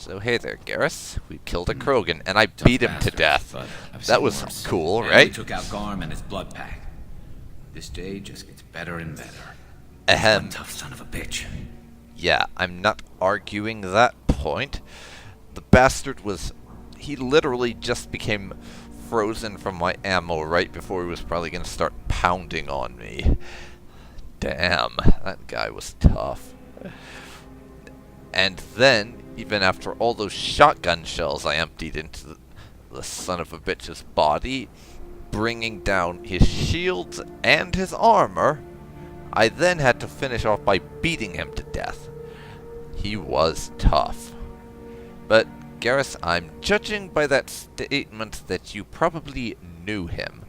So hey there, Garrus. We killed a Krogan, and I beat him to death. That was cool, right? We took out Garm and his blood pack. This day just gets better and better. Ahem. Tough son of a bitch. Yeah, I'm not arguing that point. The bastard was... He literally just became frozen from my ammo right before he was probably going to start pounding on me. Damn, that guy was tough. And then, even after all those shotgun shells I emptied into the son of a bitch's body, bringing down his shields and his armor, I then had to finish off by beating him to death. He was tough. But, Garrus, I'm judging by that statement that you probably knew him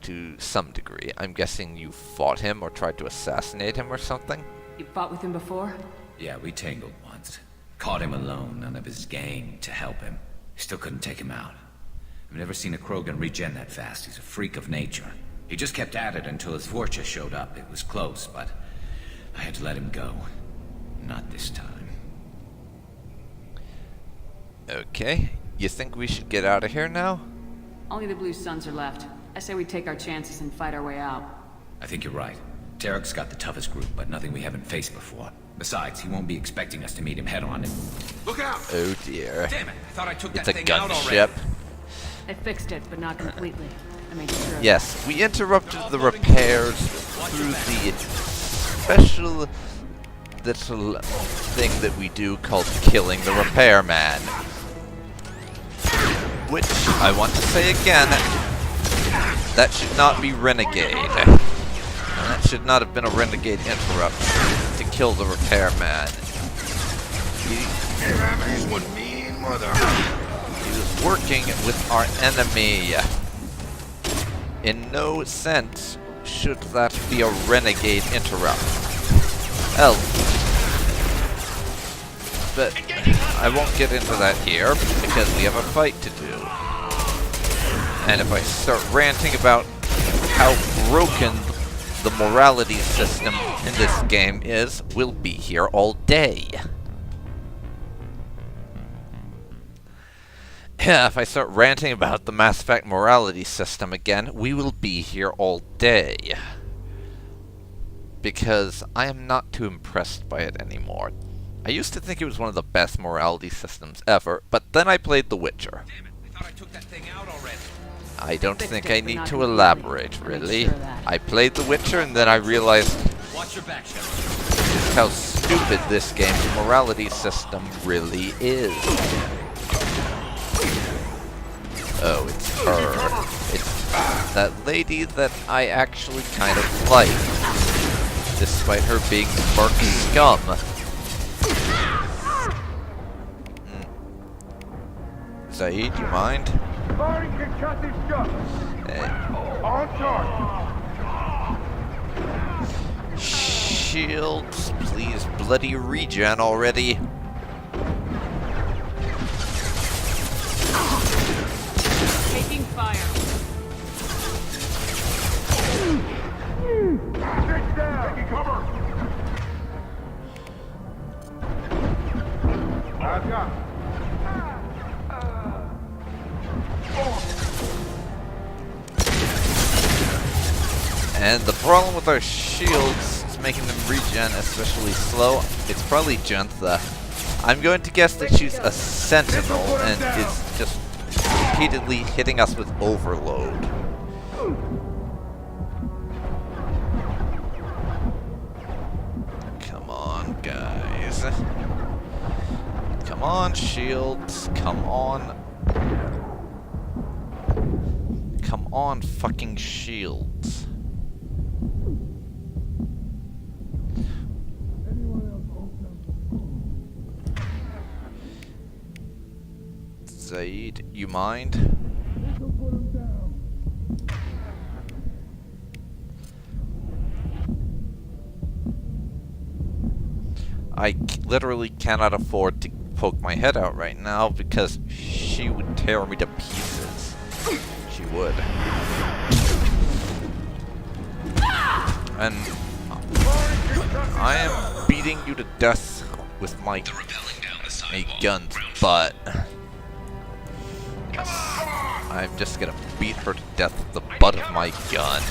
to some degree. I'm guessing you fought him or tried to assassinate him or something? You fought with him before? Yeah, we tangled once. Caught him alone, none of his gang to help him. Still couldn't take him out. I've never seen a Krogan regen that fast. He's a freak of nature. He just kept at it until his Vorcha showed up. It was close, but I had to let him go. Not this time. Okay. You think we should get out of here now? Only the Blue Suns are left. I say we take our chances and fight our way out. I think you're right. Tarek's got the toughest group, but nothing we haven't faced before. Besides, he won't be expecting us to meet him head-on and... Look out! Oh dear. Damn it! I thought I took It's that a thing out gunship. already. I fixed it, but not completely. I made sure. Yes, we interrupted the repairs through the special little thing that we do called killing the repairman. Which, I want to say again, that should not be renegade. That should not have been a renegade interrupt to kill the repairman. He was working with our enemy. In no sense should that be a renegade interrupt. But I won't get into that here, because we have a fight to do. And if I start ranting about how broken the morality system in this game is, we'll be here all day. Yeah, if I start ranting about the Mass Effect morality system again, we will be here all day. Because I am not too impressed by it anymore. I used to think it was one of the best morality systems ever, but then I played The Witcher. Damn it, I thought I took that thing out already. I don't think I need to elaborate, really. I played The Witcher and then I realized Watch your back, Shepard. how stupid this game's morality system really is. Oh, it's her. It's that lady that I actually kind of like, despite her being Merc scum. Zaid, you mind? Shields, please, bloody regen already. Taking fire. Take down! Taking cover! I've got it. And the problem with our shields is making them regen especially slow. It's probably Jantha. I'm going to guess that she's a sentinel and is just repeatedly hitting us with overload. Come on, guys. Come on, shields. Come on. Come on, fucking shields. Zaid, you mind? I literally cannot afford to poke my head out right now because she would tear me to pieces. She would. And I am beating you to death with my guns. but yes, I'm just gonna beat her to death with the butt of my gun.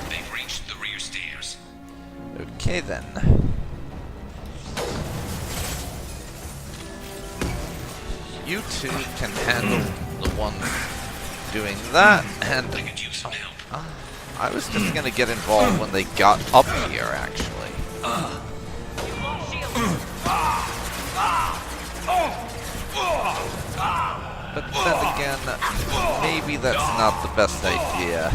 They've reached the rear stairs. Okay then. You two can handle the one doing that, and I could use some help. I was just gonna get involved when they got up here, actually. But then again, maybe that's not the best idea.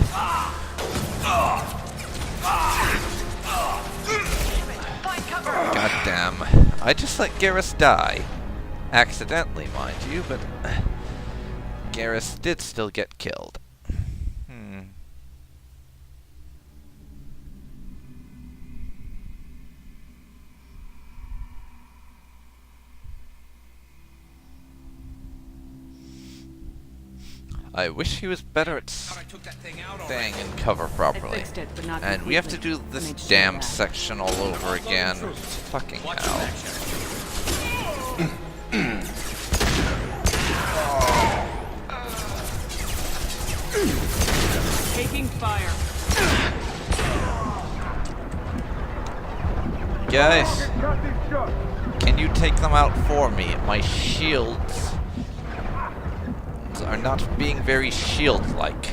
God damn. I just let Garrus die. Accidentally, mind you, but Garrus did still get killed. I wish he was better at staying in cover properly. fixed it, but not And we have to do completely. this Made sure damn of that. section all over again. Fucking hell. Taking fire. Guys, Got these shut. can you take them out for me? My shields are not being very shield-like.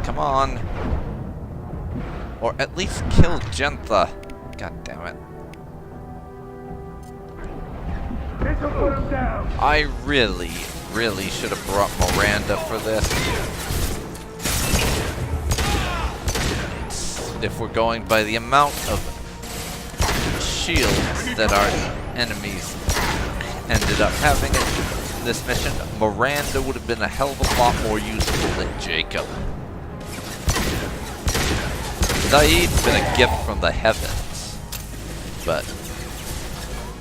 Come on. Or at least kill Gentha. God damn it. This'll put him down. I really should have brought Miranda for this. If we're going by the amount of shields that our enemies ended up having in this mission, Miranda would have been a hell of a lot more useful than Jacob. Zaid's been a gift from the heavens, but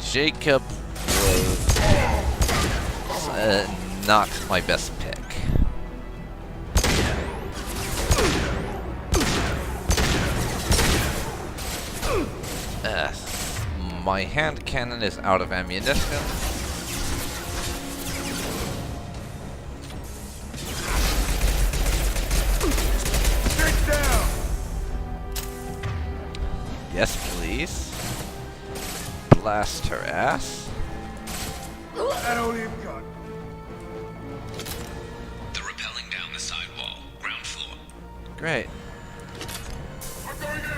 Jacob was not my best pick. My hand cannon is out of ammunition. Straight down. Yes, please. Blast her ass. That don't even got. They're rappelling down the side wall, ground floor. Great. I'm going in.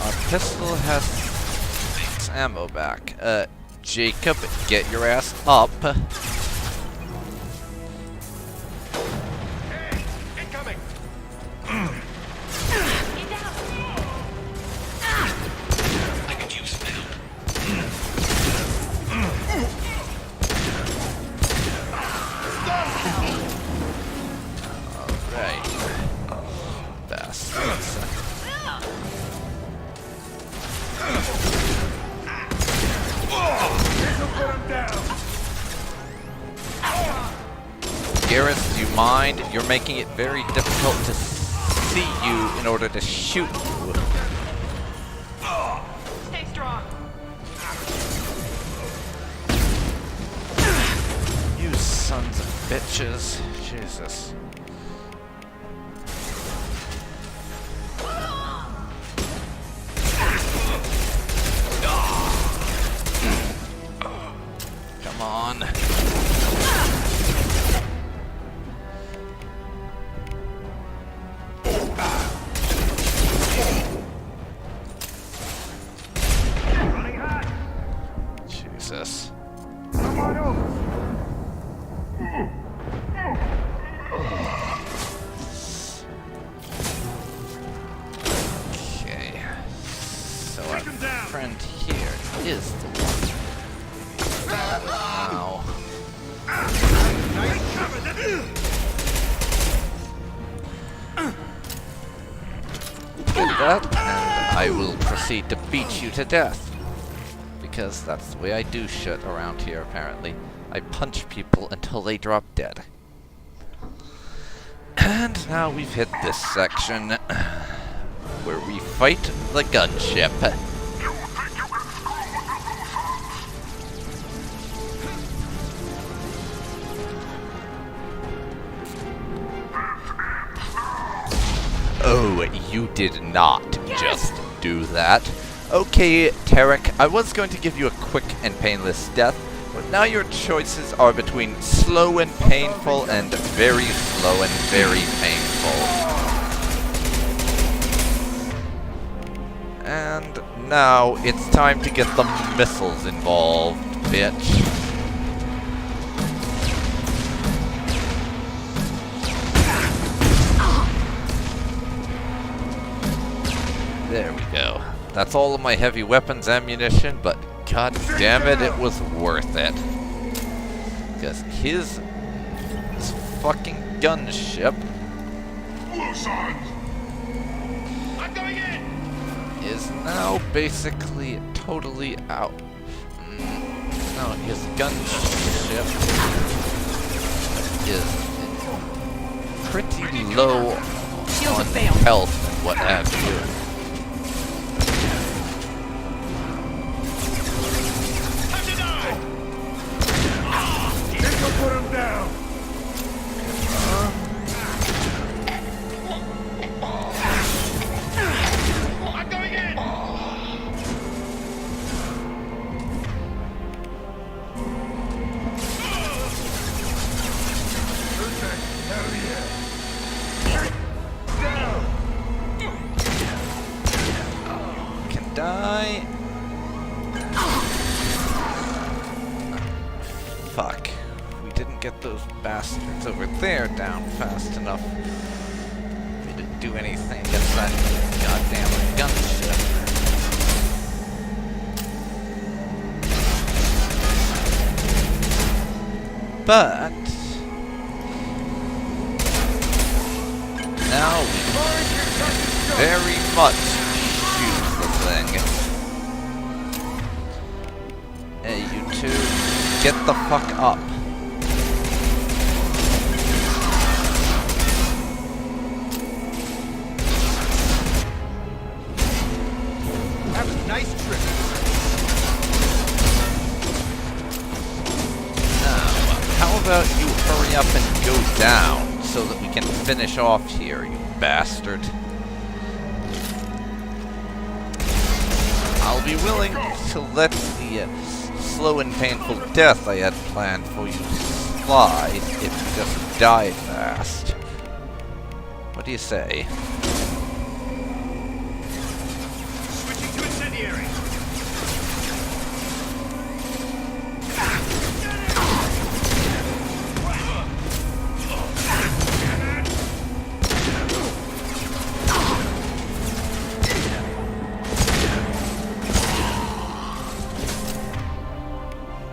Our pistol has its ammo back. Jacob, get your ass up. Incoming. I could use some help. Alright. Bastards. This'll put him down. Garrus, do you mind? You're making it very difficult to see you in order to shoot you. Stay strong. You sons of bitches. Jesus. Come on. Running hot. Jesus. Come on over. Okay. So our Take him down. friend here is the one. Now. Nice cover. Get that, and I will proceed to beat you to death. Because that's the way I do shit around here, apparently. I punch people until they drop dead. And now we've hit this section where we fight the gunship. Oh, you did not just do that. Okay, Tarek, I was going to give you a quick and painless death, but now your choices are between slow and painful and very slow and very painful. And now it's time to get the missiles involved, bitch. There we go. That's all of my heavy weapons ammunition, but god damn it, it was worth it. Because his fucking gunship I'm going in! is now basically totally out. No, his gunship is pretty low on health and what have you. Put him down! I'm going in! Hell yeah! Down! Can die. Fuck. Didn't get those bastards over there down fast enough. They didn't do anything against that goddamn gunship. But now we can very much shoot the thing. Hey, you two, get the fuck up. Nice trick. Now, how about you hurry up and go down so that we can finish off here, you bastard? I'll be willing to let the slow and painful death I had planned for you slide if you just die fast. What do you say?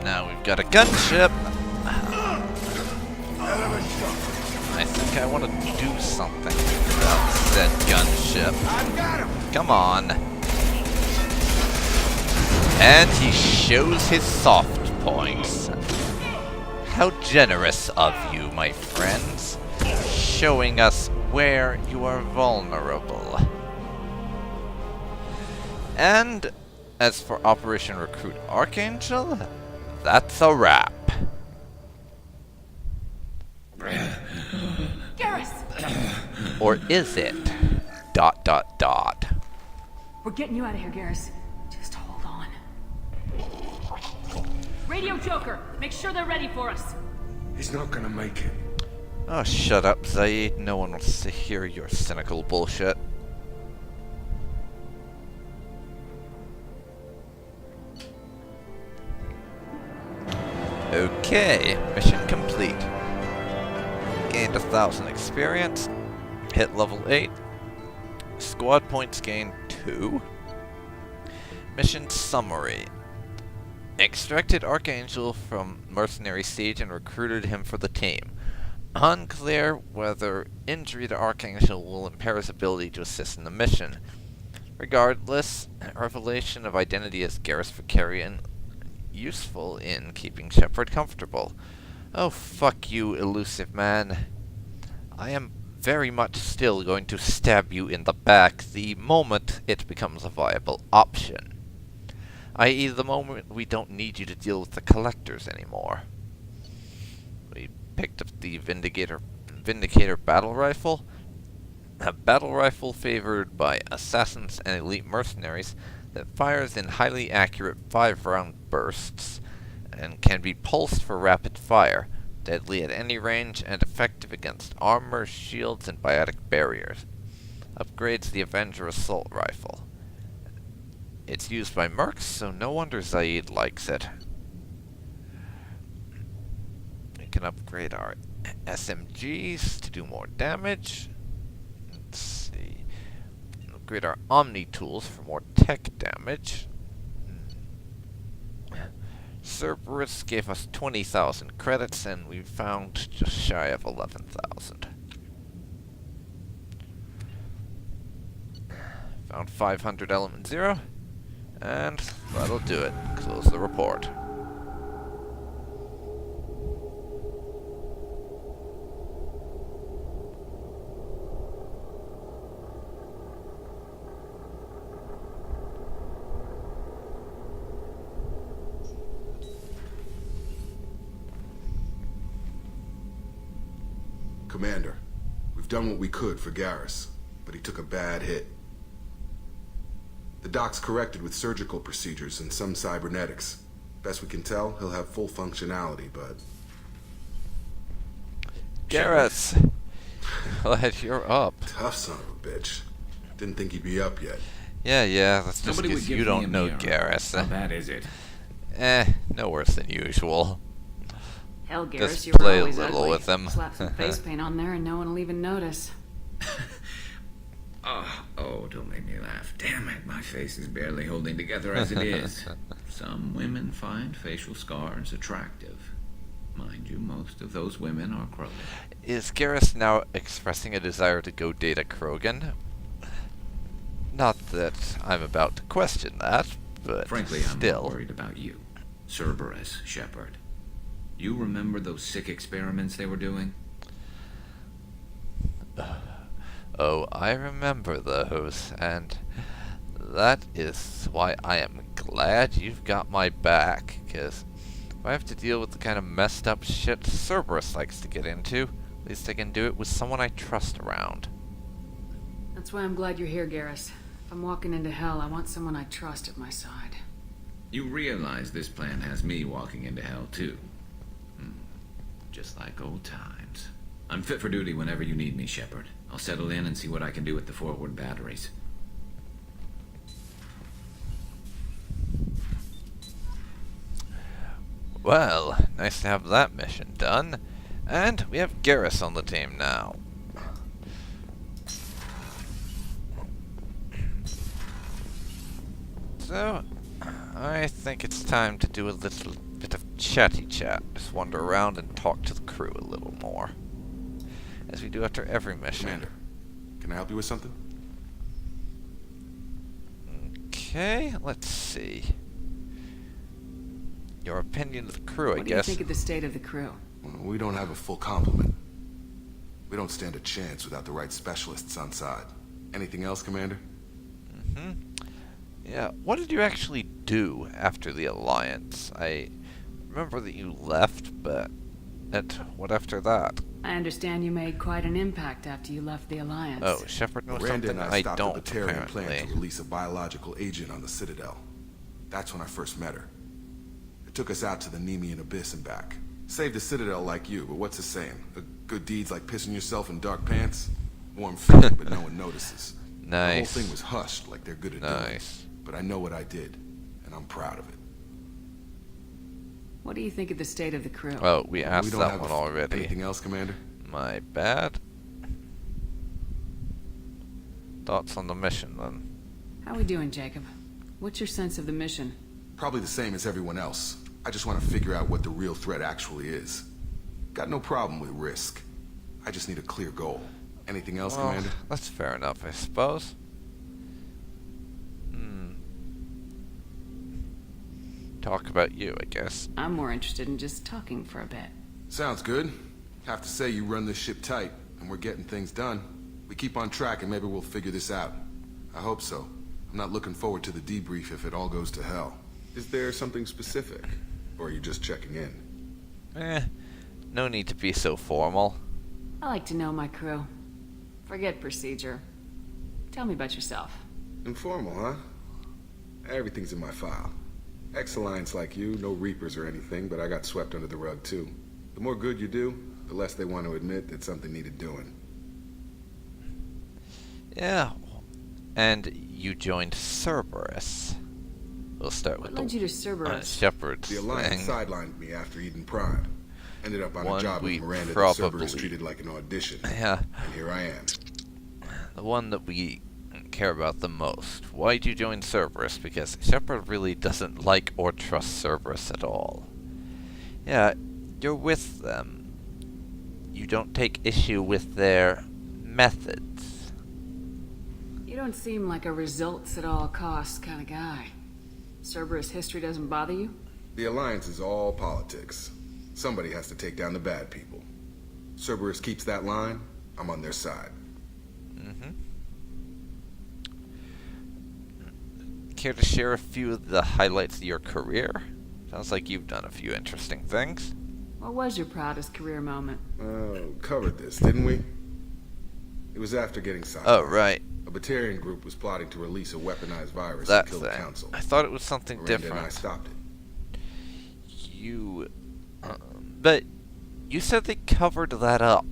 Now we've got a gunship. I think I want to do something about said gunship. Come on. And he shows his soft points. How generous of you, my friends, showing us where you are vulnerable. And as for Operation Recruit Archangel, that's a wrap. Garrus! Or is it? ... We're getting you out of here, Garrus. Just hold on. Radio Joker, make sure they're ready for us. He's not gonna make it. Oh, shut up, Zaid. No one wants to hear your cynical bullshit. Okay, mission complete. Gained 1,000 experience. Hit level 8. Squad points gained 2. Mission summary. Extracted Archangel from Mercenary Siege and recruited him for the team. Unclear whether injury to Archangel will impair his ability to assist in the mission. Regardless, revelation of identity as Garrus Vicarian useful in keeping Shepard comfortable. Oh, fuck you, elusive man. I am very much still going to stab you in the back the moment it becomes a viable option. I.e. the moment we don't need you to deal with the collectors anymore. We picked up the Vindicator battle rifle. A battle rifle favored by assassins and elite mercenaries that fires in highly accurate 5-round bursts and can be pulsed for rapid fire, deadly at any range and effective against armor, shields, and biotic barriers. Upgrades the Avenger assault rifle. It's used by mercs, so no wonder Zaid likes it. We can upgrade our SMGs to do more damage. Let's see. Upgrade our Omni tools for more tech damage. Cerberus gave us 20,000 credits, and we found just shy of 11,000. Found 500 element 0, and that'll do it. Close the report. Commander, we've done what we could for Garrus, but he took a bad hit. The doc's corrected with surgical procedures and some cybernetics. Best we can tell, he'll have full functionality, but... Garrus! Glad you're up. Tough son of a bitch. Didn't think he'd be up yet. Yeah, that's just Nobody would because give you me a don't know mirror. Garrus. How bad is it? No worse than usual. Hell, Garrus, Just you were play a always little ugly. with him. Slap some face paint on there and no one will even notice. Oh, don't make me laugh. Damn it, my face is barely holding together as it is. Some women find facial scars attractive. Mind you, most of those women are Krogan. Is Garrus now expressing a desire to go date a Krogan? Not that I'm about to question that, but Frankly, I'm still. more worried about you. Cerberus, Shepard. You remember those sick experiments they were doing? Oh, I remember those, and that is why I am glad you've got my back, because if I have to deal with the kind of messed up shit Cerberus likes to get into, at least I can do it with someone I trust around. That's why I'm glad you're here, Garrus. If I'm walking into hell, I want someone I trust at my side. You realize this plan has me walking into hell, too. Just like old times. I'm fit for duty whenever you need me, Shepard. I'll settle in and see what I can do with the forward batteries. Well, nice to have that mission done. And we have Garrus on the team now. So, I think it's time to do a little bit of chatty chat. Just wander around and talk to the crew a little more. As we do after every mission. Commander, can I help you with something? Okay, let's see. Your opinion of the crew, I What do you guess. think of the state of the crew? We don't have a full complement. We don't stand a chance without the right specialists on side. Anything else, Commander? Yeah, what did you actually do after the Alliance? I remember that you left, but what after that? I understand you made quite an impact after you left the Alliance. Oh, Shepard knows Miranda something and I I stopped don't, a Batarian plan apparently. to release a biological agent on the Citadel. That's when I first met her. It took us out to the Nemean Abyss and back. Saved the Citadel like you, but what's the saying? A good deed's like pissing yourself in dark pants? Warm feeling, but no one notices. The whole Nice. thing was hushed like they're good at doing. Nice. But I know what I did, and I'm proud of it. What do you think of the state of the crew? Oh, we asked We don't that have one already. Anything else, Commander? My bad. Thoughts on the mission, then? How we doing, Jacob? What's your sense of the mission? Probably the same as everyone else. I just want to figure out what the real threat actually is. Got no problem with risk. I just need a clear goal. Anything else, Well, Commander? that's fair enough, I suppose. Talk about you, I guess. I'm more interested in just talking for a bit. Sounds good. Have to say you run this ship tight. and we're getting things done. We keep on track and maybe we'll figure this out. I hope so. I'm not looking forward to the debrief if it all goes to hell. Is there something specific? Or are you just checking in? No need to be so formal. I like to know my crew. Forget procedure. Tell me about yourself. Informal, huh? Everything's in my file. Ex-Alliance like you, no Reapers or anything, but I got swept under the rug too. The more good you do, the less they want to admit that something needed doing. Yeah, and you joined Cerberus. We'll start with What led you to Cerberus? Shepard's The Alliance thing. sidelined me after Eden Prime. Ended up on One a job we with Miranda that probably- Cerberus treated like an audition. Yeah, And here I am. the one that we care about the most. Why'd you join Cerberus? Because Shepard really doesn't like or trust Cerberus at all. Yeah, you're with them. You don't take issue with their methods. You don't seem like a results at all costs kind of guy. Cerberus history doesn't bother you? The Alliance is all politics. Somebody has to take down the bad people. Cerberus keeps that line, I'm on their side. Care to share a few of the highlights of your career? Sounds like you've done a few interesting things. What was your proudest career moment? Covered this, didn't we? It was after getting silenced. Oh, right. A Batarian group was plotting to release a weaponized virus That to kill the thing. Council. I thought it was something Miranda and I different. stopped it. You... but you said they covered that up.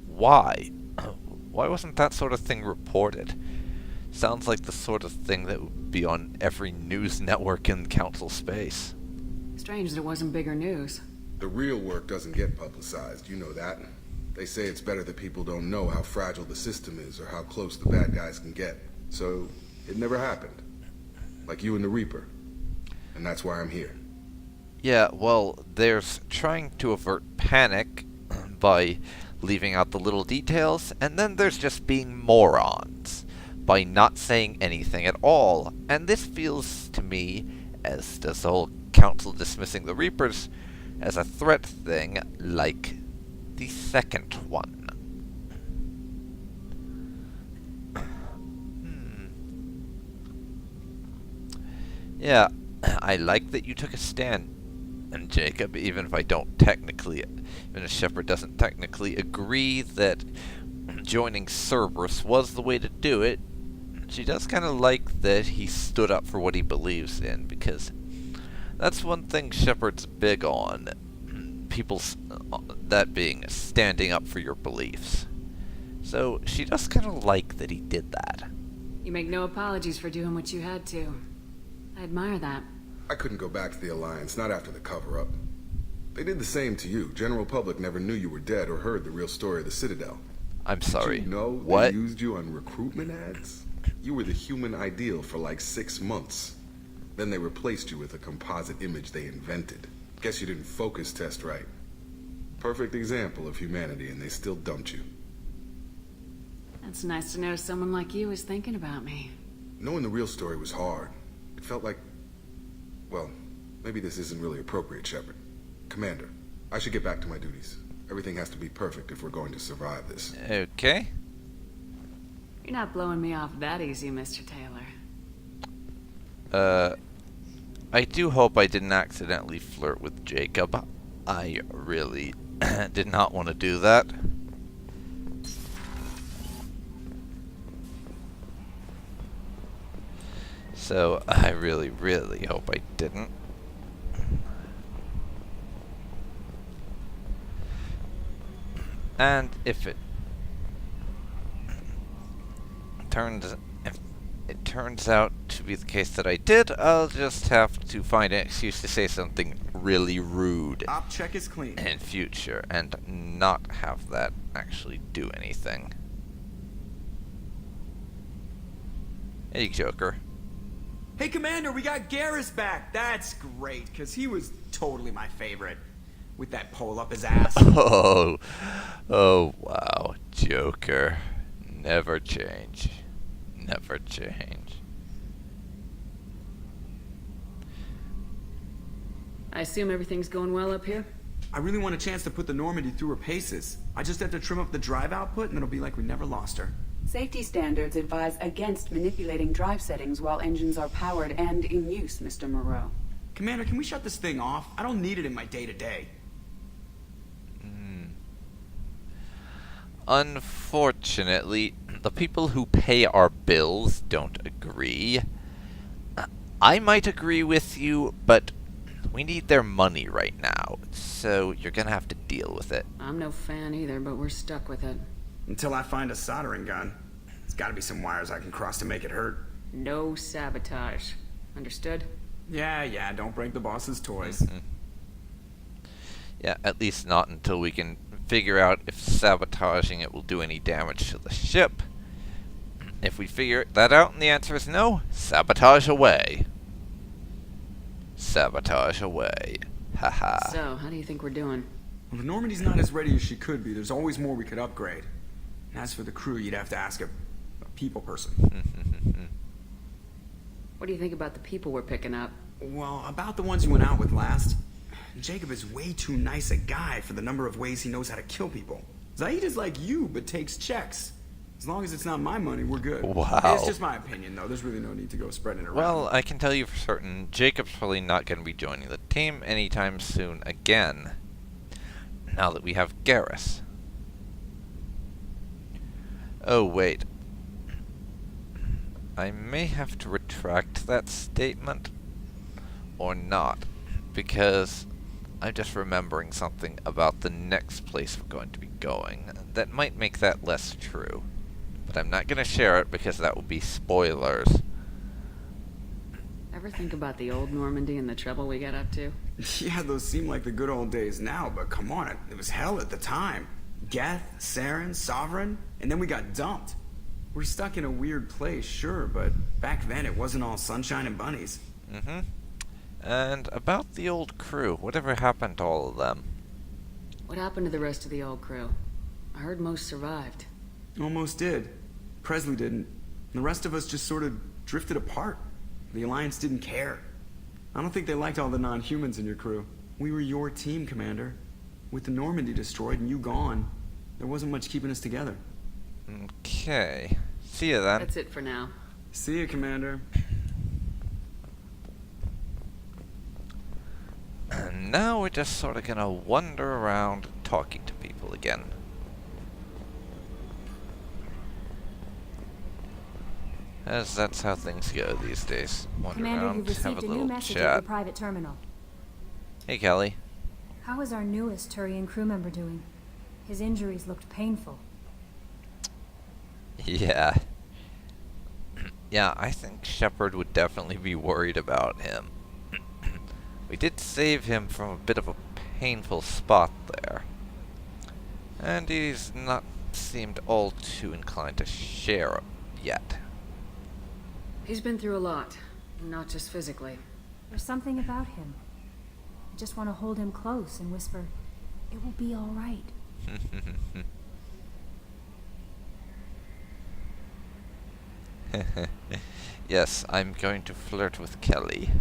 Why? Why wasn't that sort of thing reported? Sounds like the sort of thing that would be on every news network in Council space. Strange that it wasn't bigger news. The real work doesn't get publicized, you know that. They say it's better that people don't know how fragile the system is or how close the bad guys can get. So, it never happened. Like you and the Reaper. And that's why I'm here. Yeah, well, there's trying to avert panic by leaving out the little details, and then there's just being morons by not saying anything at all. And this feels to me, as does the whole Council dismissing the Reapers as a threat thing, like the second one. Yeah, I like that you took a stand, and Jacob, even if Shepard doesn't technically agree that joining Cerberus was the way to do it, she does kind of like that he stood up for what he believes in, because that's one thing Shepard's big on. That being standing up for your beliefs. So she does kind of like that he did that. You make no apologies for doing what you had to. I admire that. I couldn't go back to the Alliance, not after the cover-up. They did the same to you. General public never knew you were dead or heard the real story of the Citadel. I'm sorry. Did you know What? They used you on recruitment ads? You were the human ideal for like 6 months. Then they replaced you with a composite image they invented. Guess you didn't focus test right. Perfect example of humanity, and they still dumped you. It's nice to know someone like you is thinking about me. Knowing the real story was hard. It felt like... Well, maybe this isn't really appropriate, Shepard. Commander, I should get back to my duties. Everything has to be perfect if we're going to survive this. Okay. You're not blowing me off that easy, Mr. Taylor. I do hope I didn't accidentally flirt with Jacob. I really did not want to do that. So I really, really hope I didn't. And if it turns out to be the case that I did, I'll just have to find an excuse to say something really rude Op check is clean. in future and not have that actually do anything. Hey, Joker. Hey, Commander, we got Garrus back. That's great, because he was totally my favorite. With that pole up his ass. Oh wow, Joker. Never change. Never change. I assume everything's going well up here? I really want a chance to put the Normandy through her paces. I just have to trim up the drive output and it'll be like we never lost her. Safety standards advise against manipulating drive settings while engines are powered and in use, Mr. Moreau. Commander, can we shut this thing off? I don't need it in my day-to-day. Unfortunately, the people who pay our bills don't agree. I might agree with you, but we need their money right now, so you're gonna have to deal with it. I'm no fan either, but we're stuck with it. Until I find a soldering gun. There's gotta be some wires I can cross to make it hurt. No sabotage. Understood? Yeah, don't break the boss's toys. Yeah, at least not until we can figure out if sabotaging it will do any damage to the ship. If we figure that out and the answer is no, sabotage away. Sabotage away. Haha. So, how do you think we're doing? Well, the Normandy's not as ready as she could be. There's always more we could upgrade. And as for the crew, you'd have to ask a people person. What do you think about the people we're picking up? Well, about the ones you went out with last. Jacob is way too nice a guy for the number of ways he knows how to kill people. Zaid is like you, but takes checks. As long as it's not my money, we're good. Wow. It's just my opinion, though. There's really no need to go spreading it around. Well, I can tell you for certain, Jacob's probably not going to be joining the team anytime soon again, now that we have Garrus. Oh, wait. I may have to retract that statement, or not, because I'm just remembering something about the next place we're going to be going that might make that less true. But I'm not going to share it because that will be spoilers. Ever think about the old Normandy and the trouble we got up to? Yeah, those seem like the good old days now, but come on, it was hell at the time. Geth, Saren, Sovereign, and then we got dumped. We're stuck in a weird place, sure, but back then it wasn't all sunshine and bunnies. And about the old crew, whatever happened to all of them? What happened to the rest of the old crew? I heard most survived. Almost did. Presley didn't. The rest of us just sort of drifted apart. The Alliance didn't care. I don't think they liked all the non-humans in your crew. We were your team, Commander. With the Normandy destroyed and you gone, there wasn't much keeping us together. Okay. See ya then. That's it for now. See you, Commander. And now we're just sort of gonna wander around talking to people again. As that's how things go these days. Wander Commander, around, you've have received a a new little message at chat. your private terminal. Hey, Kelly. How is our newest Turian crew member doing? His injuries looked painful. Yeah. Yeah, I think Shepard would definitely be worried about him. We did save him from a bit of a painful spot there. And he's not seemed all too inclined to share yet. He's been through a lot, not just physically. There's something about him. I just want to hold him close and whisper, "It will be all right." Yes, I'm going to flirt with Kelly.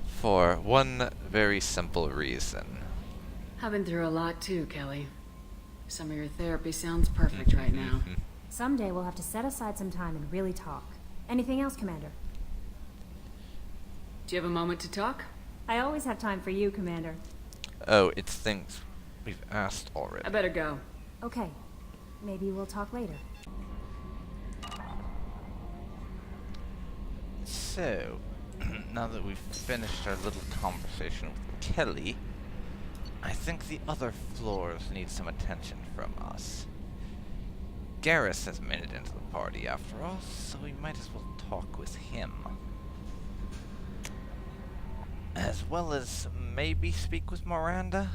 For one very simple reason. I've been through a lot too, Kelly. Some of your therapy sounds perfect right now. Someday we'll have to set aside some time and really talk. Anything else, Commander? Do you have a moment to talk? I always have time for you, Commander. Oh, it's things we've asked already. I better go. Okay. Maybe we'll talk later. So, now that we've finished our little conversation with Kelly, I think the other floors need some attention from us. Garrus has made it into the party after all, so we might as well talk with him. As well as maybe speak with Miranda.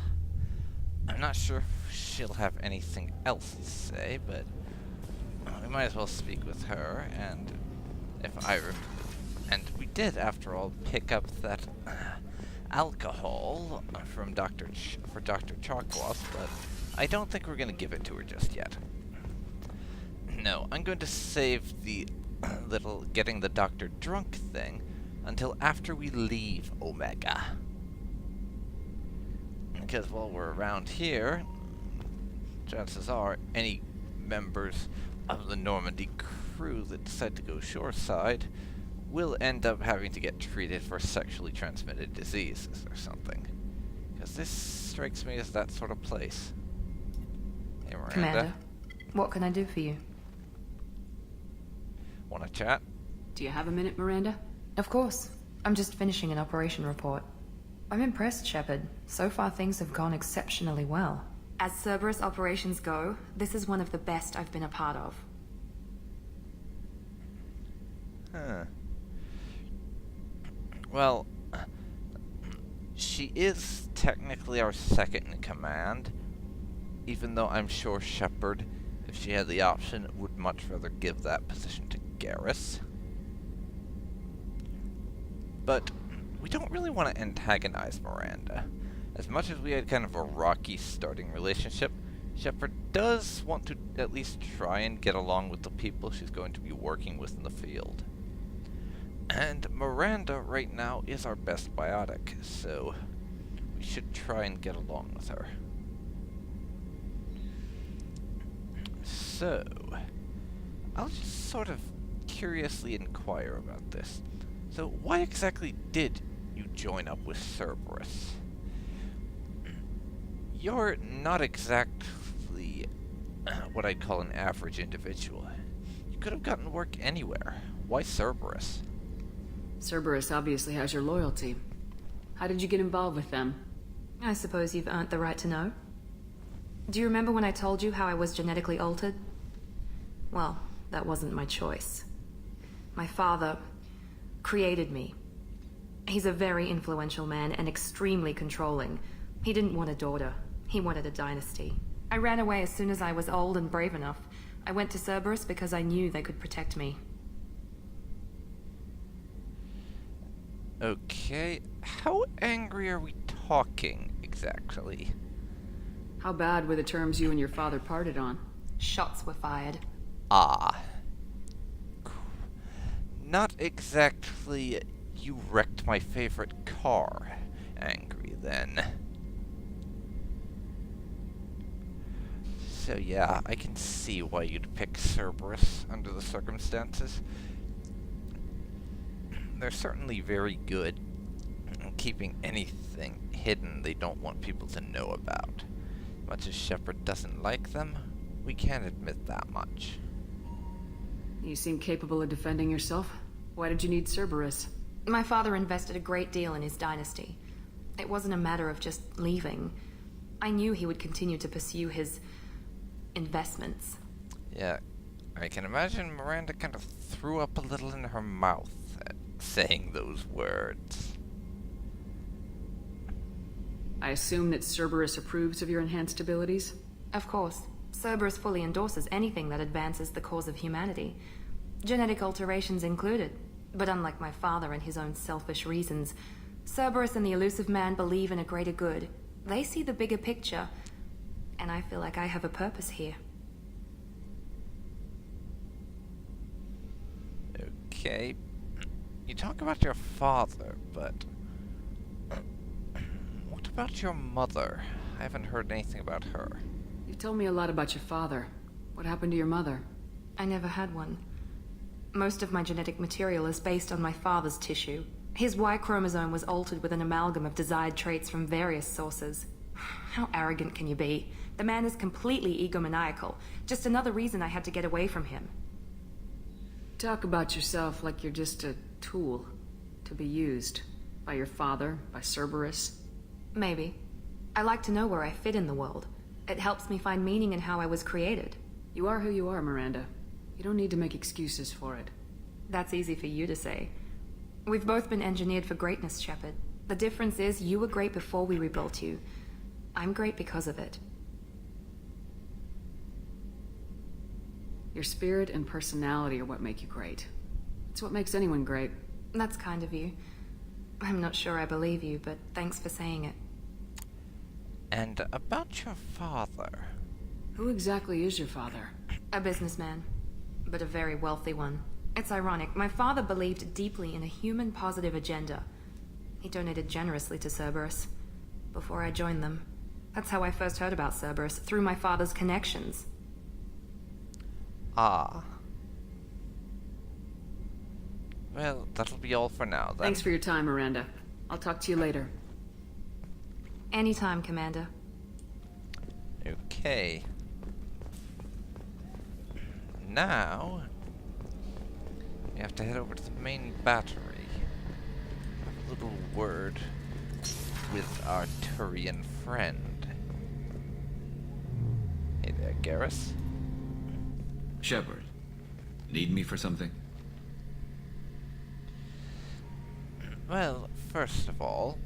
I'm not sure if she'll have anything else to say, but we might as well speak with her, and if I and we did, after all, pick up that alcohol from Dr. Chakwas, but I don't think we're going to give it to her just yet. No, I'm going to save the little getting the doctor drunk thing until after we leave Omega. Because while we're around here, chances are any members of the Normandy crew that decide to go shoreside will end up having to get treated for sexually transmitted diseases or something. Because this strikes me as that sort of place. Hey, Miranda. Commander, what can I do for you? Wanna chat? Do you have a minute, Miranda? Of course. I'm just finishing an operation report. I'm impressed, Shepard. So far things have gone exceptionally well. As Cerberus operations go, this is one of the best I've been a part of. Huh. Well, she is technically our second in command, even though I'm sure Shepard, if she had the option, would much rather give that position to Garrus. But we don't really want to antagonize Miranda. As much as we had kind of a rocky starting relationship, Shepard does want to at least try and get along with the people she's going to be working with in the field. And Miranda right now is our best biotic, so we should try and get along with her. So, I'll just sort of curiously inquire about this. So, why exactly did you join up with Cerberus? You're not exactly what I'd call an average individual. You could have gotten work anywhere. Why Cerberus? Cerberus obviously has your loyalty. How did you get involved with them? I suppose you've earned the right to know. Do you remember when I told you how I was genetically altered? Well, that wasn't my choice. My father created me. He's a very influential man and extremely controlling. He didn't want a daughter. He wanted a dynasty. I ran away as soon as I was old and brave enough. I went to Cerberus because I knew they could protect me. Okay, how angry are we talking exactly? How bad were the terms you and your father parted on? Shots were fired. Ah. Not exactly you wrecked my favorite car angry then. So yeah, I can see why you'd pick Cerberus under the circumstances. They're certainly very good at keeping anything hidden they don't want people to know about. Much as Shepard doesn't like them, we can't admit that much. You seem capable of defending yourself. Why did you need Cerberus? My father invested a great deal in his dynasty. It wasn't a matter of just leaving. I knew he would continue to pursue his investments. Yeah, I can imagine Miranda kind of threw up a little in her mouth at saying those words. I assume that Cerberus approves of your enhanced abilities? Of course. Cerberus fully endorses anything that advances the cause of humanity. Genetic alterations included. But unlike my father and his own selfish reasons, Cerberus and the elusive man believe in a greater good. They see the bigger picture, and I feel like I have a purpose here. Okay. You talk about your father, but what about your mother? I haven't heard anything about her. You've told me a lot about your father. What happened to your mother? I never had one. Most of my genetic material is based on my father's tissue. His Y chromosome was altered with an amalgam of desired traits from various sources. How arrogant can you be? The man is completely egomaniacal. Just another reason I had to get away from him. Talk about yourself like you're just a tool to be used. By your father, by Cerberus. Maybe. I like to know where I fit in the world. It helps me find meaning in how I was created. You are who you are, Miranda. You don't need to make excuses for it. That's easy for you to say. We've both been engineered for greatness, Shepard. The difference is you were great before we rebuilt you. I'm great because of it. Your spirit and personality are what make you great. It's what makes anyone great. That's kind of you. I'm not sure I believe you, but thanks for saying it. And about your father? Who exactly is your father? A businessman, but a very wealthy one. It's ironic. My father believed deeply in a human-positive agenda. He donated generously to Cerberus before I joined them. That's how I first heard about Cerberus, through my father's connections. Ah. Well, that'll be all for now, then. Thanks for your time, Miranda. I'll talk to you later. Anytime, Commander. Okay. Now, we have to head over to the main battery. Have a little word with our Turian friend. Hey there, Garrus. Shepard, need me for something? Well, first of all,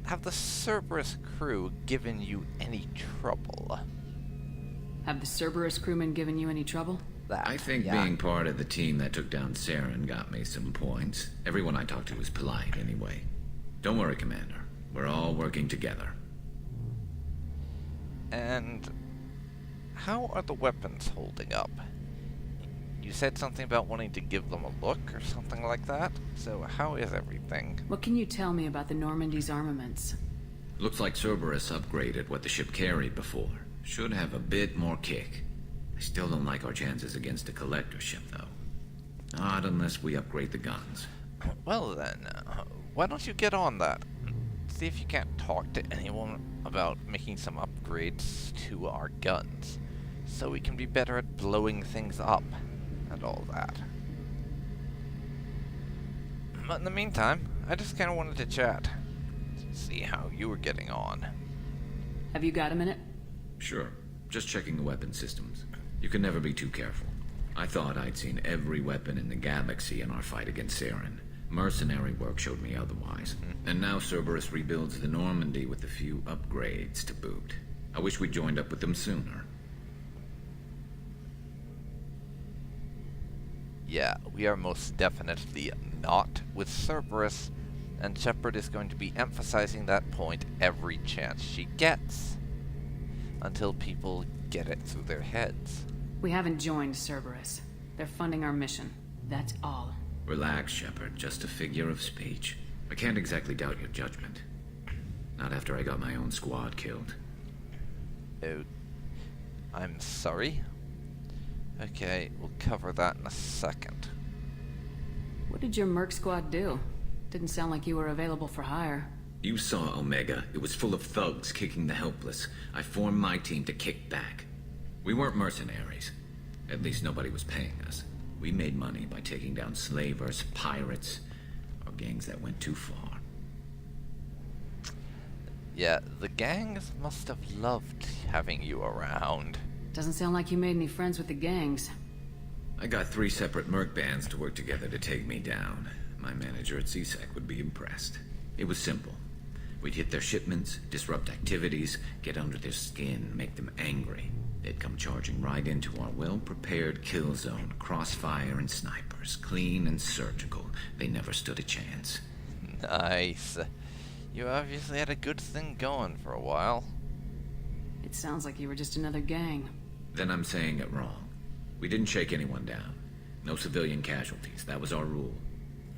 have the Cerberus crew given you any trouble? Have the Cerberus crewmen given you any trouble? That, I think yeah. being part of the team that took down Saren got me some points. Everyone I talked to was polite anyway. Don't worry, Commander. We're all working together. And how are the weapons holding up? You said something about wanting to give them a look or something like that, so how is everything? What can you tell me about the Normandy's armaments? Looks like Cerberus upgraded what the ship carried before. Should have a bit more kick. I still don't like our chances against a collector ship, though. Not unless we upgrade the guns. Well then, why don't you get on that? See if you can't talk to anyone about making some upgrades to our guns, so we can be better at blowing things up, and all that. But in the meantime, I just kinda wanted to chat. See how you were getting on. Have you got a minute? Sure. Just checking the weapon systems. You can never be too careful. I thought I'd seen every weapon in the galaxy in our fight against Saren. Mercenary work showed me otherwise. And now Cerberus rebuilds the Normandy with a few upgrades to boot. I wish we'd joined up with them sooner. Yeah, we are most definitely not with Cerberus, and Shepard is going to be emphasizing that point every chance she gets, until people get it through their heads. We haven't joined Cerberus. They're funding our mission. That's all. Relax, Shepard. Just a figure of speech. I can't exactly doubt your judgment. Not after I got my own squad killed. Oh, I'm sorry. Okay, we'll cover that in a second. What did your merc squad do? Didn't sound like you were available for hire. You saw Omega. It was full of thugs kicking the helpless. I formed my team to kick back. We weren't mercenaries. At least nobody was paying us. We made money by taking down slavers, pirates, or gangs that went too far. Yeah, the gangs must have loved having you around. Doesn't sound like you made any friends with the gangs. I got 3 separate merc bands to work together to take me down. My manager at CSEC would be impressed. It was simple. We'd hit their shipments, disrupt activities, get under their skin, make them angry. They'd come charging right into our well-prepared kill zone, crossfire and snipers, clean and surgical. They never stood a chance. Nice. You obviously had a good thing going for a while. It sounds like you were just another gang. Then I'm saying it wrong. We didn't shake anyone down. No civilian casualties. That was our rule.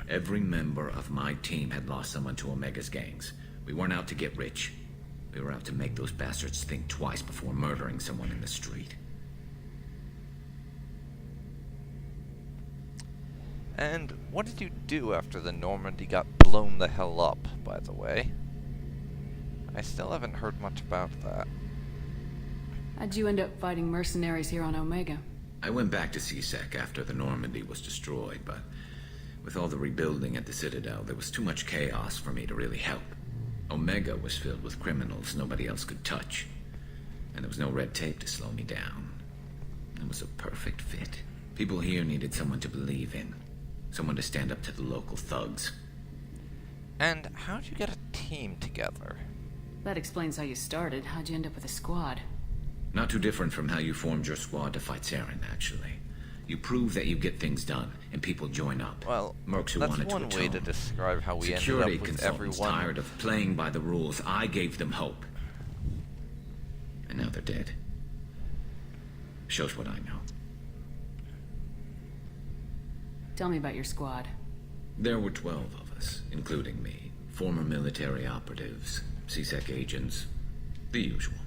Every member of my team had lost someone to Omega's gangs. We weren't out to get rich. We were out to make those bastards think twice before murdering someone in the street. And what did you do after the Normandy got blown the hell up, by the way? I still haven't heard much about that. How'd you end up fighting mercenaries here on Omega? I went back to CSEC after the Normandy was destroyed, but with all the rebuilding at the Citadel, there was too much chaos for me to really help. Omega was filled with criminals nobody else could touch, and there was no red tape to slow me down. It was a perfect fit. People here needed someone to believe in, someone to stand up to the local thugs. And how'd you get a team together? That explains how you started. How'd you end up with a squad? Not too different from how you formed your squad to fight Saren, actually. You prove that you get things done, and people join up. Well, Mercs who that's wanted one to way to atone. describe how we ended Security up with consultants everyone. tired of playing by the rules. I gave them hope. And now they're dead. Shows what I know. Tell me about your squad. There were 12 of us, including me. Former military operatives, CSEC agents, the usual.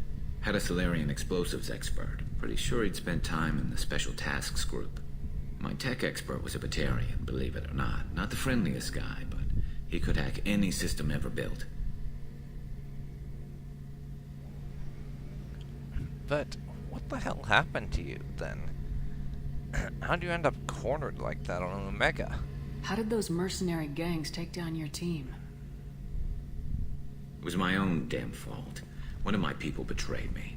Had a Solarian explosives expert. Pretty sure he'd spent time in the Special Tasks Group. My tech expert was a Batarian, believe it or not. Not the friendliest guy, but he could hack any system ever built. But what the hell happened to you, then? How'd you end up cornered like that on Omega? How did those mercenary gangs take down your team? It was my own damn fault. One of my people betrayed me.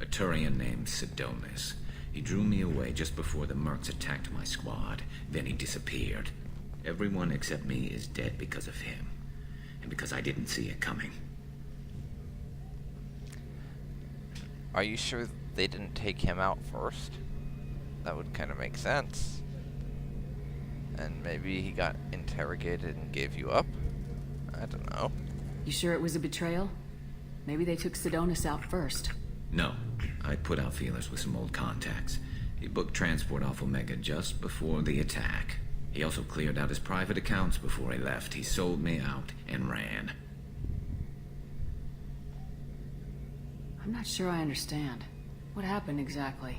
A Turian named Sidonus. He drew me away just before the mercs attacked my squad. Then he disappeared. Everyone except me is dead because of him. And because I didn't see it coming. Are you sure they didn't take him out first? That would kind of make sense. And maybe he got interrogated and gave you up? I don't know. You sure it was a betrayal? Maybe they took Sidonus out first. No. I put out feelers with some old contacts. He booked transport off Omega just before the attack. He also cleared out his private accounts before he left. He sold me out and ran. I'm not sure I understand. What happened exactly?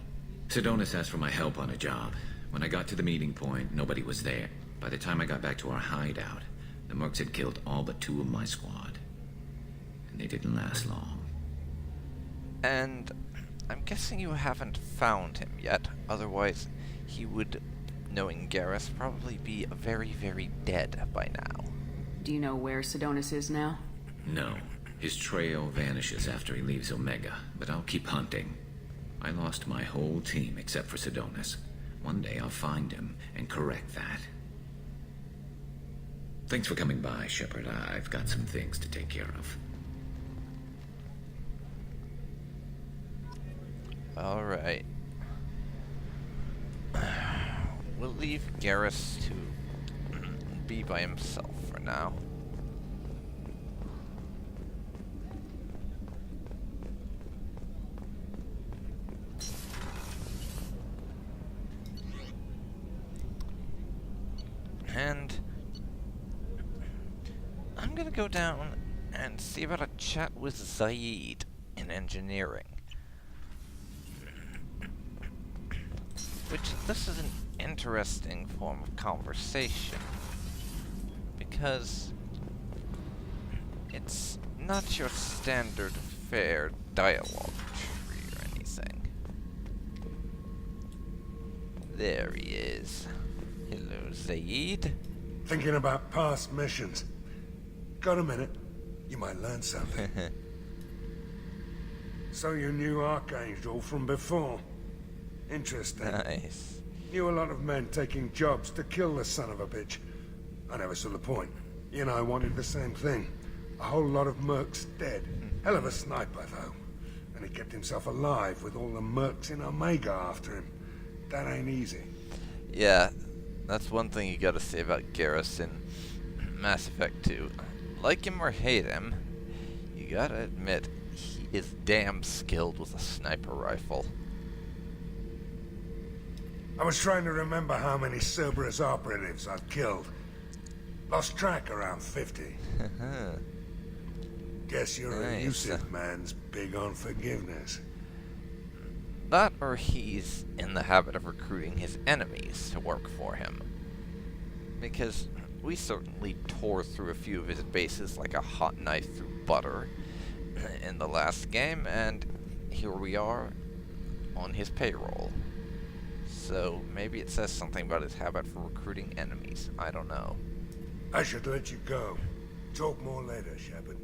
Sidonus asked for my help on a job. When I got to the meeting point, nobody was there. By the time I got back to our hideout, the mercs had killed all but 2 of my squad. And they didn't last long. And I'm guessing you haven't found him yet. Otherwise, he would, knowing Garrus, probably be very, very dead by now. Do you know where Sidonus is now? No. His trail vanishes after he leaves Omega, but I'll keep hunting. I lost my whole team except for Sidonus. One day I'll find him and correct that. Thanks for coming by, Shepard. I've got some things to take care of. Alright. We'll leave Garrus to be by himself for now. And I'm gonna go down and see about a chat with Zaid in engineering. Which, this is an interesting form of conversation. Because it's not your standard fare dialogue tree or anything. There he is. Hello, Zaid. Thinking about past missions. Got a minute? You might learn something. So you knew Archangel from before. Interesting. Nice. Knew a lot of men taking jobs to kill the son of a bitch. I never saw the point. You know, I wanted the same thing. A whole lot of mercs dead. Hell of a sniper, though. And he kept himself alive with all the mercs in Omega after him. That ain't easy. Yeah, that's one thing you gotta say about Garrus in Mass Effect 2. Like him or hate him, you gotta admit, he is damn skilled with a sniper rifle. I was trying to remember how many Cerberus operatives I've killed. Lost track around 50. Guess you're a Nice. elusive man's big on forgiveness. That or he's in the habit of recruiting his enemies to work for him. Because we certainly tore through a few of his bases like a hot knife through butter in the last game, and here we are on his payroll. So maybe it says something about his habit for recruiting enemies. I don't know. I should let you go. Talk more later, Shepard.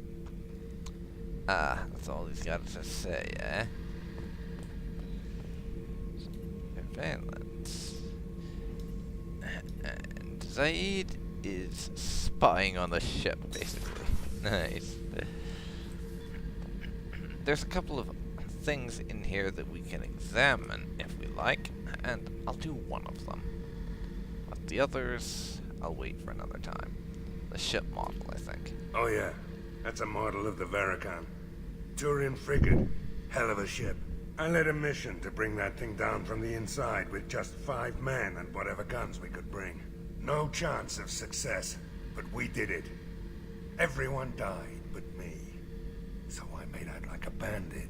Ah, that's all he's got to say, eh? Surveillance. And Zaid is spying on the ship, basically. Nice. There's a couple of things in here that we can examine if we like, and I'll do one of them. But the others, I'll wait for another time. The ship model, I think. Oh yeah, that's a model of the Paragon. Turian frigate. Hell of a ship. I led a mission to bring that thing down from the inside with just 5 men and whatever guns we could bring. No chance of success, but we did it. Everyone died but me. So I made out like a bandit.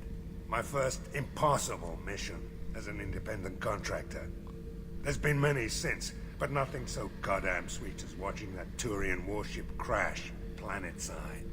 My first impossible mission as an independent contractor. There's been many since, but nothing so goddamn sweet as watching that Turian warship crash planet side.